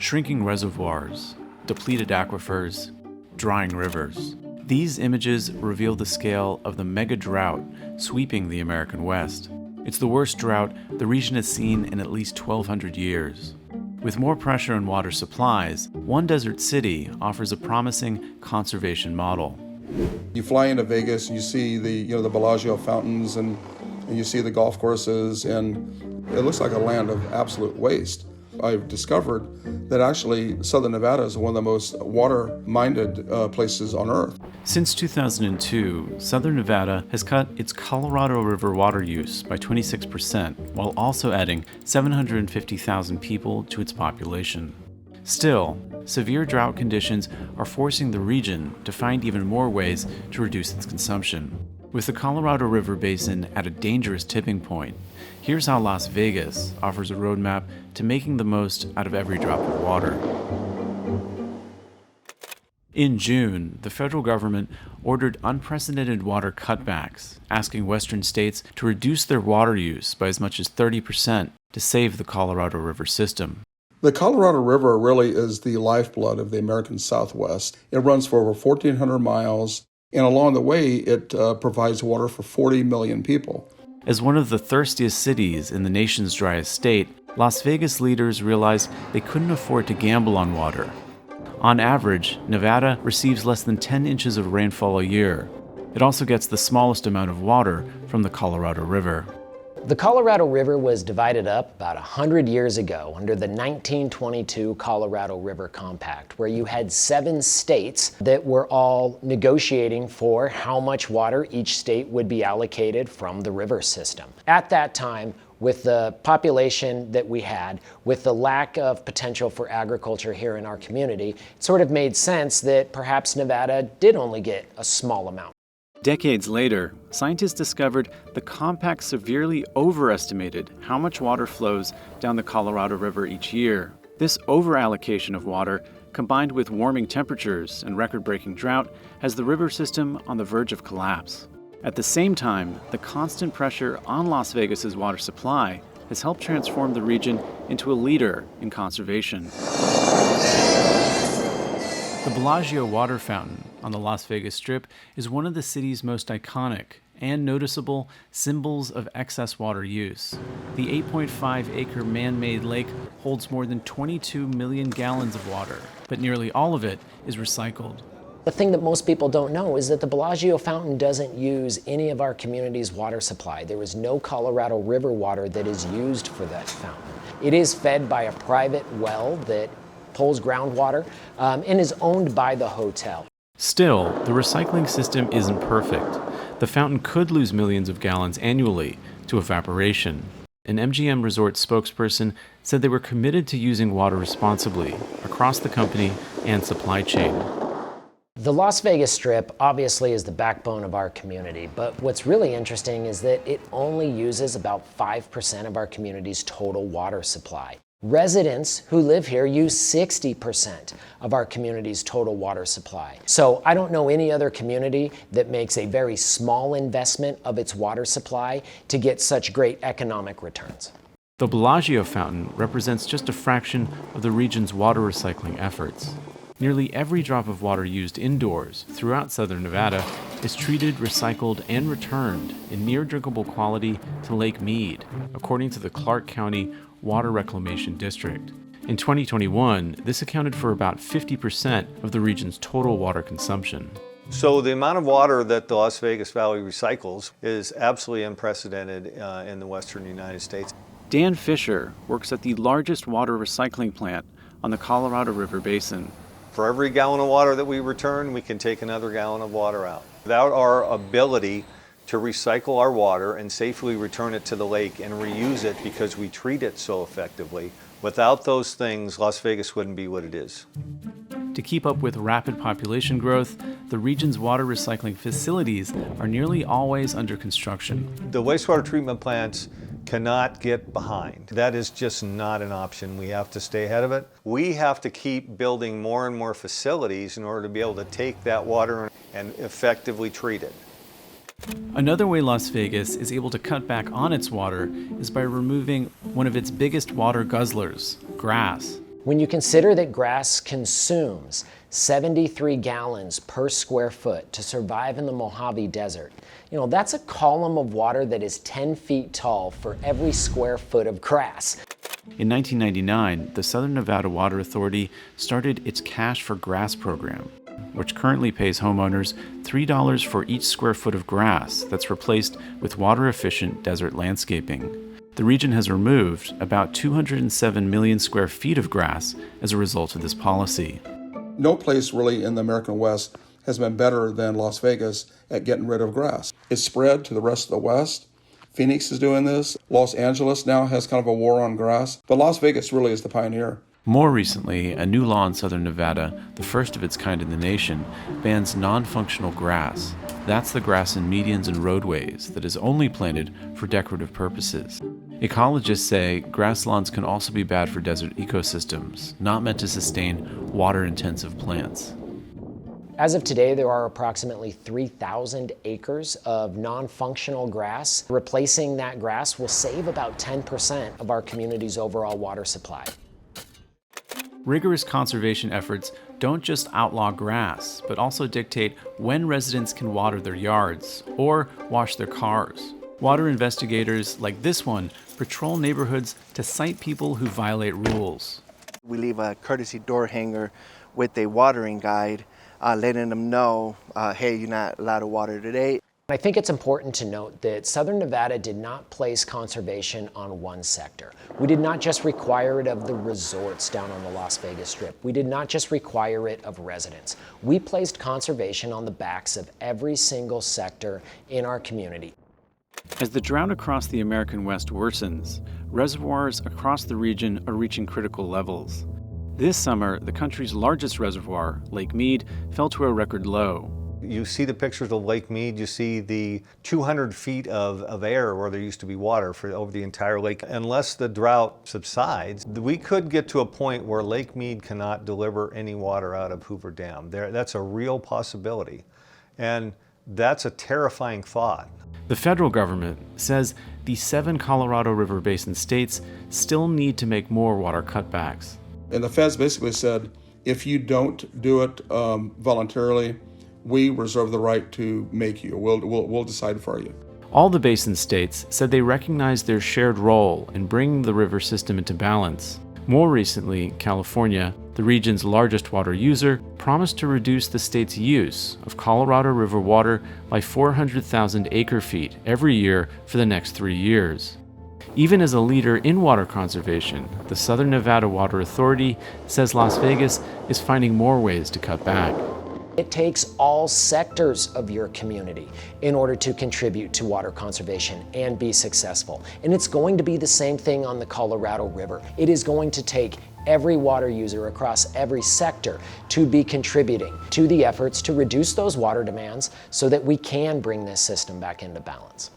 shrinking reservoirs, depleted aquifers, drying rivers. These images reveal the scale of the mega drought sweeping the American West. It's the worst drought the region has seen in at least 1,200 years. With more pressure on water supplies, one desert city offers a promising conservation model. You fly into Vegas, you see the Bellagio fountains, and you see the golf courses, and it looks like a land of absolute waste. I've discovered that actually Southern Nevada is one of the most water-minded places on Earth. Since 2002, Southern Nevada has cut its Colorado River water use by 26%, while also adding 750,000 people to its population. Still, severe drought conditions are forcing the region to find even more ways to reduce its consumption. With the Colorado River Basin at a dangerous tipping point, here's how Las Vegas offers a roadmap to making the most out of every drop of water. In June, the federal government ordered unprecedented water cutbacks, asking western states to reduce their water use by as much as 30% to save the Colorado River system. The Colorado River really is the lifeblood of the American Southwest. It runs for over 1,400 miles, and along the way, it provides water for 40 million people. As one of the thirstiest cities in the nation's driest state, Las Vegas leaders realized they couldn't afford to gamble on water. On average, Nevada receives less than 10 inches of rainfall a year. It also gets the smallest amount of water from the Colorado River. The Colorado River was divided up about 100 years ago under the 1922 Colorado River Compact, where you had 7 states that were all negotiating for how much water each state would be allocated from the river system. At that time, with the population that we had, with the lack of potential for agriculture here in our community, it sort of made sense that perhaps Nevada did only get a small amount. Decades later, scientists discovered the compact severely overestimated how much water flows down the Colorado River each year. This overallocation of water, combined with warming temperatures and record-breaking drought, has the river system on the verge of collapse. At the same time, the constant pressure on Las Vegas's water supply has helped transform the region into a leader in conservation. The Bellagio water fountain on the Las Vegas Strip is one of the city's most iconic and noticeable symbols of excess water use. The 8.5-acre man-made lake holds more than 22 million gallons of water, but nearly all of it is recycled. The thing that most people don't know is that the Bellagio fountain doesn't use any of our community's water supply. There is no Colorado River water that is used for that fountain. It is fed by a private well that pulls groundwater and is owned by the hotel. Still, the recycling system isn't perfect. The fountain could lose millions of gallons annually to evaporation. An MGM Resort spokesperson said they were committed to using water responsibly across the company and supply chain. The Las Vegas Strip obviously is the backbone of our community, but what's really interesting is that it only uses about 5% of our community's total water supply. Residents who live here use 60% of our community's total water supply. So I don't know any other community that makes a very small investment of its water supply to get such great economic returns. The Bellagio fountain represents just a fraction of the region's water recycling efforts. Nearly every drop of water used indoors throughout southern Nevada is treated, recycled, and returned in near drinkable quality to Lake Mead, according to the Clark County Water Reclamation District. In 2021, this accounted for about 50% of the region's total water consumption. So the amount of water that the Las Vegas Valley recycles is absolutely unprecedented in the western United States. Dan Fisher works at the largest water recycling plant on the Colorado River Basin. For every gallon of water that we return, we can take another gallon of water out. Without our ability to recycle our water and safely return it to the lake and reuse it because we treat it so effectively, without those things, Las Vegas wouldn't be what it is. To keep up with rapid population growth, the region's water recycling facilities are nearly always under construction. The wastewater treatment plants cannot get behind. That is just not an option. We have to stay ahead of it. We have to keep building more and more facilities in order to be able to take that water and effectively treat it. Another way Las Vegas is able to cut back on its water is by removing one of its biggest water guzzlers, grass. When you consider that grass consumes 73 gallons per square foot to survive in the Mojave Desert, that's a column of water that is 10 feet tall for every square foot of grass. In 1999, the Southern Nevada Water Authority started its Cash for Grass program, which currently pays homeowners $3 for each square foot of grass that's replaced with water-efficient desert landscaping. The region has removed about 207 million square feet of grass as a result of this policy. No place really in the American West has been better than Las Vegas at getting rid of grass. It's spread to the rest of the West. Phoenix is doing this. Los Angeles now has kind of a war on grass. But Las Vegas really is the pioneer. More recently, a new law in Southern Nevada, the first of its kind in the nation, bans non-functional grass. That's the grass in medians and roadways that is only planted for decorative purposes. Ecologists say grass lawns can also be bad for desert ecosystems, not meant to sustain water-intensive plants. As of today, there are approximately 3,000 acres of non-functional grass. Replacing that grass will save about 10% of our community's overall water supply. Rigorous conservation efforts don't just outlaw grass, but also dictate when residents can water their yards or wash their cars. Water investigators like this one patrol neighborhoods to cite people who violate rules. We leave a courtesy door hanger with a watering guide, letting them know, hey, you're not allowed to water today. I think it's important to note that Southern Nevada did not place conservation on one sector. We did not just require it of the resorts down on the Las Vegas Strip. We did not just require it of residents. We placed conservation on the backs of every single sector in our community. As the drought across the American West worsens, reservoirs across the region are reaching critical levels. This summer, the country's largest reservoir, Lake Mead, fell to a record low. You see the pictures of Lake Mead, you see the 200 feet of air where there used to be water for over the entire lake. Unless the drought subsides, we could get to a point where Lake Mead cannot deliver any water out of Hoover Dam. That's a real possibility, and that's a terrifying thought. The federal government says the 7 Colorado River Basin states still need to make more water cutbacks. And the feds basically said, if you don't do it voluntarily, we reserve the right to make you. We'll decide for you. All the basin states said they recognize their shared role in bringing the river system into balance. More recently, California, the region's largest water user, promised to reduce the state's use of Colorado River water by 400,000 acre-feet every year for the next 3 years. Even as a leader in water conservation, the Southern Nevada Water Authority says Las Vegas is finding more ways to cut back. It takes all sectors of your community in order to contribute to water conservation and be successful. And it's going to be the same thing on the Colorado River. It is going to take every water user across every sector to be contributing to the efforts to reduce those water demands so that we can bring this system back into balance.